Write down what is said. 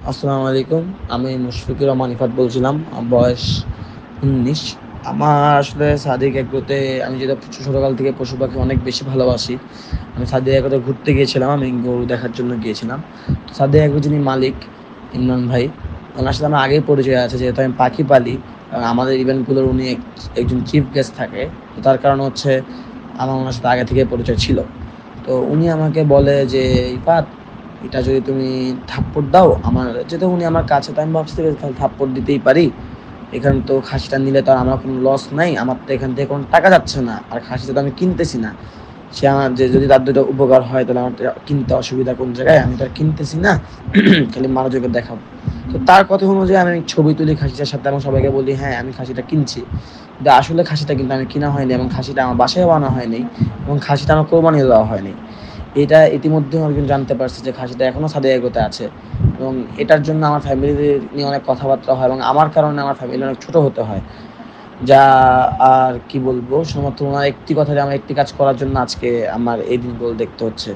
আসসালামু আলাইকুম। আমি মুশফিকুর রহমান ইফাত বলছিলাম। আমার বয়স ১৯। আমার আসলে সাদিক এগ্রোতে আমি যেটা ছোটকাল থেকে পশু-পাখি অনেক বেশি ভালোবাসি। আমি সাদিক এগ্রোতে ঘুরতে গিয়েছিলাম। আমি গরু দেখার জন্য গিয়েছিলাম। তো সাদিক এগ্রোর যিনি মালিক ইমরান ভাই, ওনার সাথে আমার আগেই পরিচয় আছে যেহেতু আমি পাখি পালি। আমাদের ইভেন্টগুলোর উনি একজন চিফ গেস্ট থাকে। তো তার কারণ হচ্ছে আমার ওনার সাথে আগে থেকেই পরিচয় ছিল। তো উনি আমাকে বলে যে, "ইফাত, এটা যদি তুমি থাপ্পড় দাও আমার", যেহেতু উনি আমার কাছে, তো আমি ভাবছি ঠিক আছে তাহলে থাপ্পড় দিতেই পারি। এখানে তো খাসিটা নিলে তো আর আমার কোনো লস নাই। আমার তো এখান থেকে কোনো টাকা যাচ্ছে না। আর খাসিটা তো আমি কিনতেছি না। সে আমার যে যদি তার ২ টা উপকার হয় তাহলে আমার তো কিনতে অসুবিধা কোন জায়গায়? আমি তো আর কিনতেছি না। খালি মানুষজনকে দেখাবো। তো তার কথা অনুযায়ী আমি ছবি তুলি খাসিটার সাথে এবং সবাইকে বলি, "হ্যাঁ, আমি খাসিটা কিনছি।" কিন্তু আসলে খাসিটা কিন্তু আমি কিনা হয়নি এবং খাসিটা আমার বাসায়ও আনা হয়নি এবং খাসিটা আমার কোরবানিও দেওয়া হয়নি। এটা ইতিমধ্যেও একজন জানতে পারছে যে খাসিটা এখনো সাদে এগোতে আছে এবং এটার জন্য আমার ফ্যামিলি নিয়ে অনেক কথাবার্তা হয় এবং আমার কারণে আমার ফ্যামিলি অনেক ছোট হতে হয়। যা আর কি বলবো? শুধুমাত্র উনার একটি কথা যে আমার একটি কাজ করার জন্য আজকে আমার এই দিনগুলো দেখতে হচ্ছে।